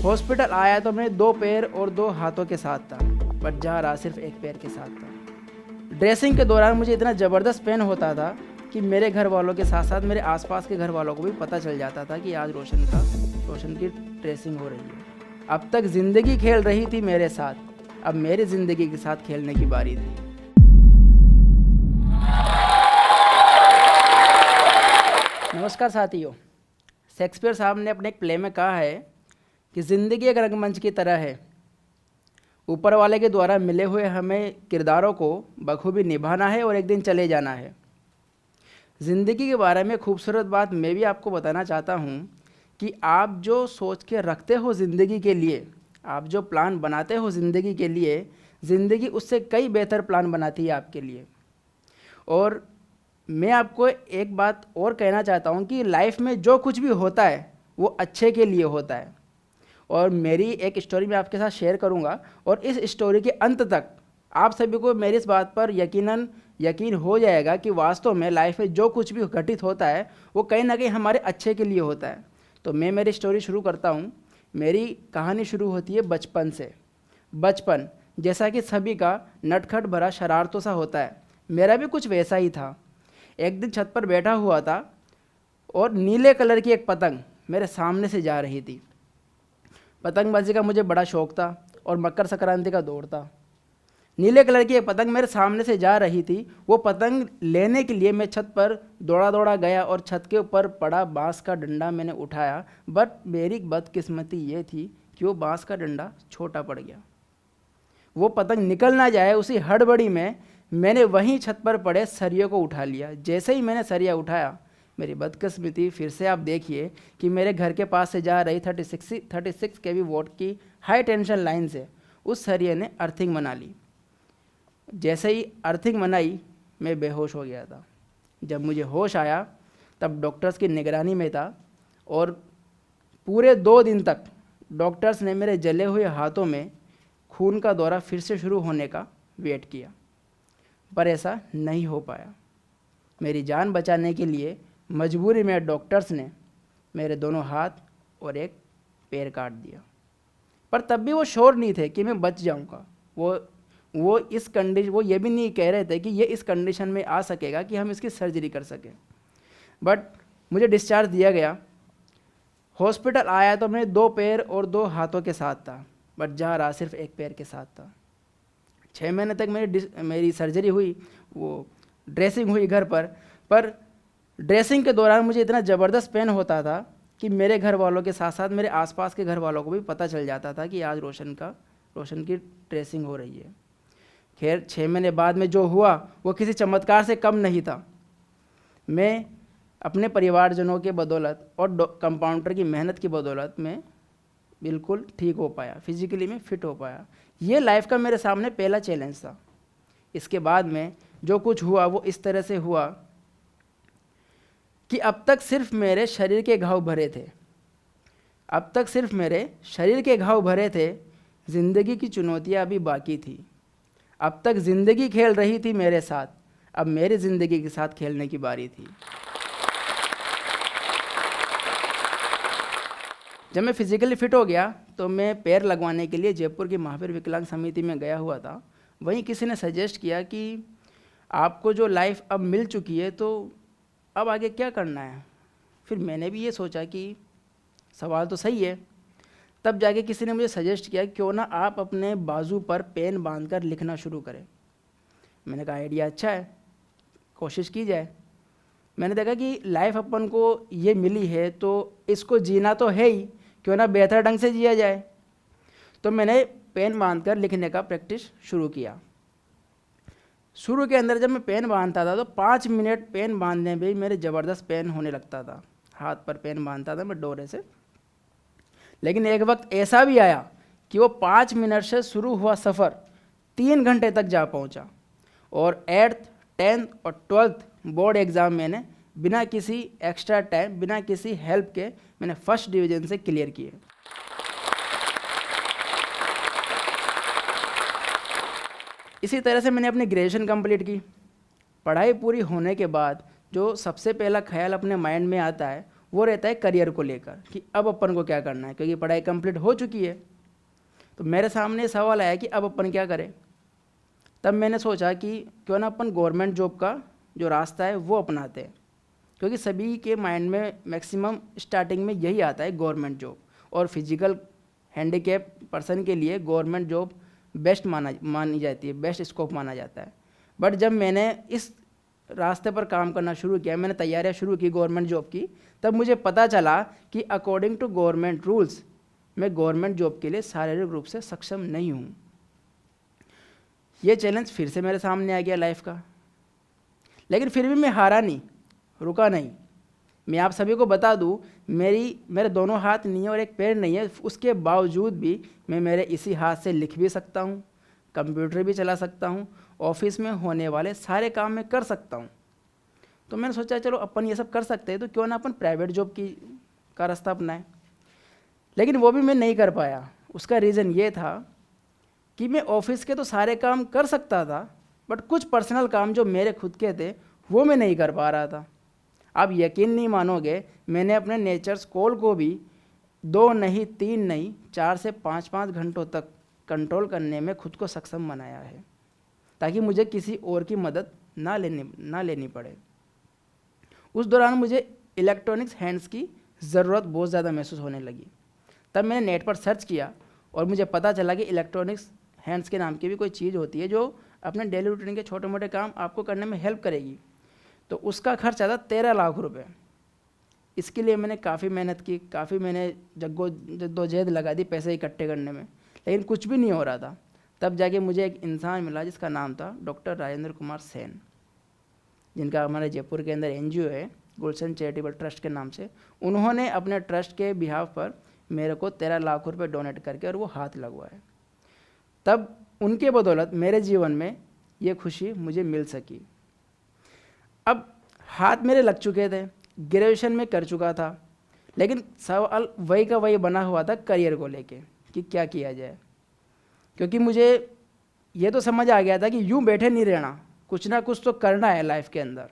Hospital आया तो मैं 2 पैर और 2 हाथों के साथ था, बट जा रहा सिर्फ 1 पैर के साथ था। ड्रेसिंग के दौरान मुझे इतना ज़बरदस्त पेन होता था कि मेरे घर वालों के साथ साथ मेरे आसपास के घर वालों को भी पता चल जाता था कि आज रोशन की ड्रेसिंग हो रही है। अब तक ज़िंदगी खेल रही थी मेरे साथ, अब मेरी ज़िंदगी के साथ खेलने की बारी थी। नमस्कार साथियों, शेक्सपियर साहब ने अपने एक प्ले में कहा है कि ज़िंदगी एक रंगमंच की तरह है। ऊपर वाले के द्वारा मिले हुए हमें किरदारों को बखूबी निभाना है और एक दिन चले जाना है। ज़िंदगी के बारे में खूबसूरत बात मैं भी आपको बताना चाहता हूँ कि आप जो सोच के रखते हो ज़िंदगी के लिए, आप जो प्लान बनाते हो ज़िंदगी के लिए, ज़िंदगी उससे कई बेहतर प्लान बनाती है आपके लिए। और मैं आपको एक बात और कहना चाहता हूँ कि लाइफ में जो कुछ भी होता है वो अच्छे के लिए होता है। और मेरी एक स्टोरी मैं आपके साथ शेयर करूँगा और इस स्टोरी के अंत तक आप सभी को मेरी इस बात पर यकीन हो जाएगा कि वास्तव में लाइफ में जो कुछ भी घटित होता है वो कहीं ना कहीं हमारे अच्छे के लिए होता है। तो मैं मेरी स्टोरी शुरू करता हूँ। मेरी कहानी शुरू होती है बचपन से। बचपन जैसा कि सभी का नटखट भरा शरारतों सा होता है, मेरा भी कुछ वैसा ही था। एक दिन छत पर बैठा हुआ था और नीले कलर की एक पतंग मेरे सामने से जा रही थी। पतंगबाजी का मुझे बड़ा शौक़ था और मकर संक्रांति का दौर था। नीले कलर की एक पतंग मेरे सामने से जा रही थी। वो पतंग लेने के लिए मैं छत पर दौड़ा गया और छत के ऊपर पड़ा बांस का डंडा मैंने उठाया, बट मेरी बदकिस्मती ये थी कि वो बांस का डंडा छोटा पड़ गया। वो पतंग निकल ना जाए उसी हड़बड़ी में मैंने वहीं छत पर पड़े सरिये को उठा लिया। जैसे ही मैंने सरिया उठाया, मेरी बदकिस्मती फिर से आप देखिए कि मेरे घर के पास से जा रही 36 केवी वोल्ट की हाई टेंशन लाइन से उस सरिये ने अर्थिंग बना ली। जैसे ही अर्थिंग बनाई मैं बेहोश हो गया था। जब मुझे होश आया तब डॉक्टर्स की निगरानी में था और पूरे 2 दिन तक डॉक्टर्स ने मेरे जले हुए हाथों में खून का दौरा फिर से शुरू होने का वेट किया, पर ऐसा नहीं हो पाया। मेरी जान बचाने के लिए मजबूरी में डॉक्टर्स ने मेरे दोनों हाथ और एक पैर काट दिया, पर तब भी वो श्योर नहीं थे कि मैं बच जाऊंगा। वो ये भी नहीं कह रहे थे कि ये इस कंडीशन में आ सकेगा कि हम इसकी सर्जरी कर सकें। बट मुझे डिस्चार्ज दिया गया। हॉस्पिटल आया तो मैं 2 पैर और 2 हाथों के साथ था, बट जा रहा सिर्फ 1 पैर के साथ था। 6 महीने तक मेरी सर्जरी हुई, वो ड्रेसिंग हुई घर पर ड्रेसिंग के दौरान मुझे इतना ज़बरदस्त पेन होता था कि मेरे घर वालों के साथ साथ मेरे आसपास के घर वालों को भी पता चल जाता था कि आज रोशन की ड्रेसिंग हो रही है। खैर 6 महीने बाद में जो हुआ वो किसी चमत्कार से कम नहीं था। मैं अपने परिवारजनों के बदौलत और कंपाउंडर की मेहनत की बदौलत में बिल्कुल ठीक हो पाया, फिजिकली मैं फिट हो पाया। ये लाइफ का मेरे सामने पहला चैलेंज था। इसके बाद में जो कुछ हुआ वो इस तरह से हुआ कि अब तक सिर्फ मेरे शरीर के घाव भरे थे। ज़िंदगी की चुनौतियाँ अभी बाकी थी। अब तक ज़िंदगी खेल रही थी मेरे साथ, अब मेरी ज़िंदगी के साथ खेलने की बारी थी। जब मैं फिज़िकली फिट हो गया तो मैं पैर लगवाने के लिए जयपुर की महावीर विकलांग समिति में गया हुआ था। वहीं किसी ने सजेस्ट किया कि आपको जो लाइफ अब मिल चुकी है तो अब आगे क्या करना है। फिर मैंने भी ये सोचा कि सवाल तो सही है। तब जाके किसी ने मुझे सजेस्ट किया क्यों ना आप अपने बाजू पर पेन बांधकर लिखना शुरू करें। मैंने कहा आइडिया अच्छा है, कोशिश की जाए। मैंने देखा कि लाइफ अपन को ये मिली है तो इसको जीना तो है ही, क्यों ना बेहतर ढंग से जिया जाए। तो मैंने पेन बांधकर लिखने का प्रैक्टिस शुरू किया। शुरू के अंदर जब मैं पेन बांधता था तो 5 मिनट पेन बांधने में भी मेरे ज़बरदस्त पेन होने लगता था। हाथ पर पेन बांधता था मैं डोरे से। लेकिन एक वक्त ऐसा भी आया कि वो 5 मिनट से शुरू हुआ सफ़र 3 घंटे तक जा पहुंचा और 8th, 10th और 12th बोर्ड एग्ज़ाम मैंने बिना किसी एक्स्ट्रा टाइम, बिना किसी हेल्प के मैंने फर्स्ट डिवीज़न से क्लियर किए। इसी तरह से मैंने अपनी ग्रेजुएशन कंप्लीट की। पढ़ाई पूरी होने के बाद जो सबसे पहला ख्याल अपने माइंड में आता है वो रहता है करियर को लेकर कि अब अपन को क्या करना है, क्योंकि पढ़ाई कंप्लीट हो चुकी है। तो मेरे सामने सवाल आया कि अब अपन क्या करें। तब मैंने सोचा कि क्यों ना अपन गवर्नमेंट जॉब का जो रास्ता है वो अपनाते हैं, क्योंकि सभी के माइंड में मैक्सिमम स्टार्टिंग में यही आता है गवर्नमेंट जॉब, और फिजिकल हैंडीकैप पर्सन के लिए गवर्नमेंट जॉब बेस्ट मानी जाती है, बेस्ट स्कोप माना जाता है। बट जब मैंने इस रास्ते पर काम करना शुरू किया, मैंने तैयारियां शुरू की गवर्नमेंट जॉब की, तब मुझे पता चला कि अकॉर्डिंग टू गवर्नमेंट रूल्स मैं गवर्नमेंट जॉब के लिए शारीरिक रूप से सक्षम नहीं हूँ। ये चैलेंज फिर से मेरे सामने आ गया लाइफ का, लेकिन फिर भी मैं हारा नहीं, रुका नहीं। मैं आप सभी को बता दूं, मेरे दोनों हाथ नहीं है और एक पैर नहीं है, उसके बावजूद भी मैं मेरे इसी हाथ से लिख भी सकता हूँ, कंप्यूटर भी चला सकता हूँ, ऑफिस में होने वाले सारे काम मैं कर सकता हूँ। तो मैंने सोचा चलो अपन ये सब कर सकते हैं तो क्यों ना अपन प्राइवेट जॉब का रास्ता अपनाएं। लेकिन वो भी मैं नहीं कर पाया। उसका रीज़न ये था कि मैं ऑफिस के तो सारे काम कर सकता था, बट कुछ पर्सनल काम जो मेरे खुद के थे वो मैं नहीं कर पा रहा था। आप यकीन नहीं मानोगे, मैंने अपने नेचर्स कॉल को भी 2 नहीं 3 नहीं 4 से 5 घंटों तक कंट्रोल करने में खुद को सक्षम बनाया है, ताकि मुझे किसी और की मदद ना लेनी पड़े। उस दौरान मुझे इलेक्ट्रॉनिक्स हैंड्स की ज़रूरत बहुत ज़्यादा महसूस होने लगी। तब मैंने नेट पर सर्च किया और मुझे पता चला कि इलेक्ट्रॉनिक्स हैंड्स के नाम की भी कोई चीज़ होती है जो अपने डेली रूटीन के छोटे मोटे काम आपको करने में हेल्प करेगी। तो उसका खर्च आता 13 लाख रुपए। इसके लिए मैंने काफ़ी मेहनत की, काफ़ी मैंने जद्दोजहद लगा दी पैसे इकट्ठे करने में, लेकिन कुछ भी नहीं हो रहा था। तब जाके मुझे एक इंसान मिला जिसका नाम था डॉक्टर राजेंद्र कुमार सेन, जिनका हमारे जयपुर के अंदर NGO है गुलशन चैरिटेबल ट्रस्ट के नाम से। उन्होंने अपने ट्रस्ट के बिहाफ पर मेरे को 13 लाख रुपए डोनेट करके और वो हाथ लगवाए। तब उनके बदौलत मेरे जीवन में ये खुशी मुझे मिल सकी। अब हाथ मेरे लग चुके थे, ग्रेजुएशन में कर चुका था, लेकिन सवाल वही का वही बना हुआ था करियर को लेके कि क्या किया जाए, क्योंकि मुझे ये तो समझ आ गया था कि यूं बैठे नहीं रहना, कुछ ना कुछ तो करना है लाइफ के अंदर।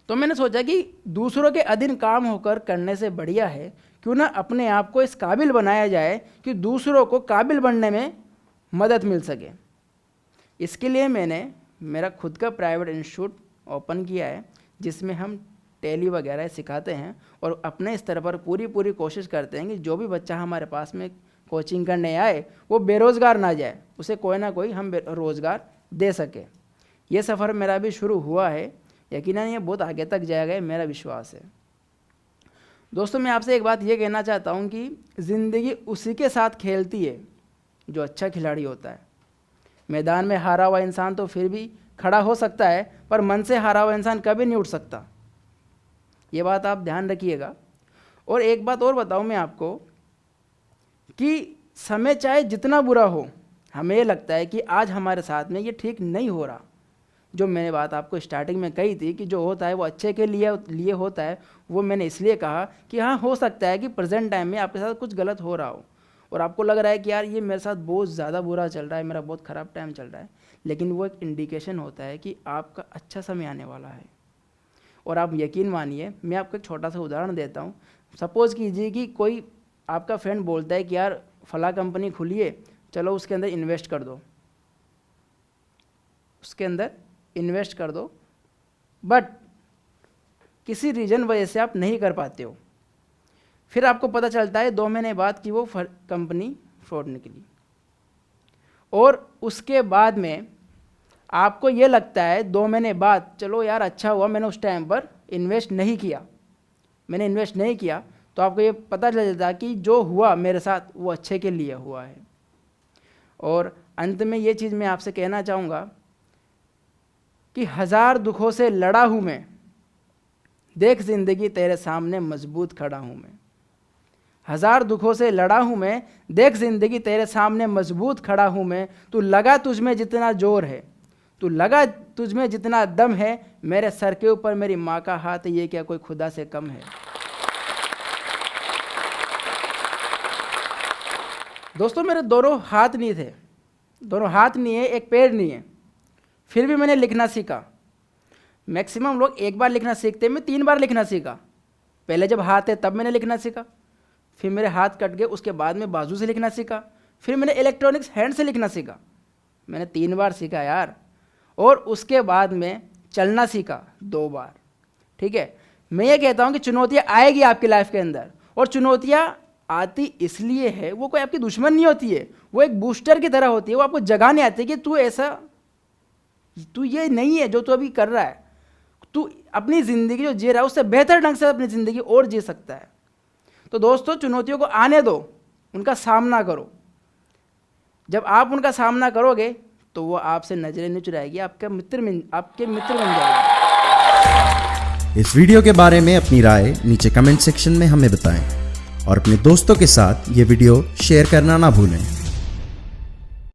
तो मैंने सोचा कि दूसरों के अधीन काम होकर करने से बढ़िया है क्यों ना अपने आप को इस काबिल बनाया जाए कि दूसरों को काबिल बनने में मदद मिल सके। इसके लिए मैंने मेरा खुद का प्राइवेट इंस्टीट्यूट ओपन किया है, जिसमें हम टैली वगैरह सिखाते हैं और अपने स्तर पर पूरी कोशिश करते हैं कि जो भी बच्चा हमारे पास में कोचिंग करने आए वो बेरोज़गार ना जाए, उसे कोई ना कोई हम रोज़गार दे सके। ये सफ़र मेरा भी शुरू हुआ है, यकीनन ये बहुत आगे तक जाएगा, ये मेरा विश्वास है। दोस्तों, मैं आपसे एक बात ये कहना चाहता हूँ कि ज़िंदगी उसी के साथ खेलती है जो अच्छा खिलाड़ी होता है। मैदान में हारा हुआ इंसान तो फिर भी खड़ा हो सकता है, पर मन से हारा हुआ इंसान कभी नहीं उठ सकता। ये बात आप ध्यान रखिएगा। और एक बात और बताऊँ मैं आपको कि समय चाहे जितना बुरा हो, हमें ये लगता है कि आज हमारे साथ में ये ठीक नहीं हो रहा। जो मैंने बात आपको स्टार्टिंग में कही थी कि जो होता है वो अच्छे के लिए होता है, वो मैंने इसलिए कहा कि हाँ, हो सकता है कि प्रेजेंट टाइम में आपके साथ कुछ गलत हो रहा हो और आपको लग रहा है कि यार ये मेरे साथ बहुत ज़्यादा बुरा चल रहा है, मेरा बहुत ख़राब टाइम चल रहा है, लेकिन वो एक इंडिकेशन होता है कि आपका अच्छा समय आने वाला है। और आप यकीन मानिए, मैं आपको एक छोटा सा उदाहरण देता हूँ। सपोज़ कीजिए कि कोई आपका फ्रेंड बोलता है कि यार फला कंपनी खुली है, चलो उसके अंदर इन्वेस्ट कर दो, उसके अंदर इन्वेस्ट कर दो, बट किसी रीज़न वजह से आप नहीं कर पाते हो। फिर आपको पता चलता है 2 महीने बाद कि वो कंपनी फ्रॉड निकली, और उसके बाद में आपको ये लगता है 2 महीने बाद, चलो यार अच्छा हुआ मैंने उस टाइम पर इन्वेस्ट नहीं किया, तो आपको ये पता चल जाता कि जो हुआ मेरे साथ वो अच्छे के लिए हुआ है। और अंत में ये चीज़ मैं आपसे कहना चाहूँगा कि 1000 दुखों से लड़ा हूँ मैं, देख जिंदगी तेरे सामने मजबूत खड़ा हूँ मैं। 1000 दुखों से लड़ा हूँ मैं, देख जिंदगी तेरे सामने मजबूत खड़ा हूँ मैं। तू लगा तुझमें जितना जोर है, तू लगा तुझमें जितना दम है, मेरे सर के ऊपर मेरी माँ का हाथ, ये क्या कोई खुदा से कम है। दोस्तों, मेरे दोनों हाथ नहीं थे, दोनों हाथ नहीं है, एक पैर नहीं है, फिर भी मैंने लिखना सीखा। मैक्सिमम लोग एक बार लिखना सीखते हैं, मैं 3 बार लिखना सीखा। पहले जब हाथ है तब मैंने लिखना सीखा, फिर मेरे हाथ कट गए, उसके बाद में बाजू से लिखना सीखा, फिर मैंने इलेक्ट्रॉनिक्स हैंड से लिखना सीखा। मैंने 3 बार सीखा यार। और उसके बाद में चलना सीखा 2 बार। ठीक है, मैं ये कहता हूँ कि चुनौतियाँ आएगी आपकी लाइफ के अंदर, और चुनौतियाँ आती इसलिए है, वो कोई आपकी दुश्मन नहीं होती है, वो एक बूस्टर की तरह होती है। वो आपको जगाने आती है कि तू ये नहीं है जो तू अभी कर रहा है, तू अपनी ज़िंदगी जो जी रहा है उससे बेहतर ढंग से अपनी ज़िंदगी और जी सकता है। तो दोस्तों, चुनौतियों को आने दो, उनका सामना करो। जब आप उनका सामना करोगे तो वो आपसे नजरें नहीं चुराएगी, आपके मित्र बन जाएगी। इस वीडियो के बारे में अपनी राय नीचे कमेंट सेक्शन में हमें बताएं और अपने दोस्तों के साथ ये वीडियो शेयर करना ना भूलें।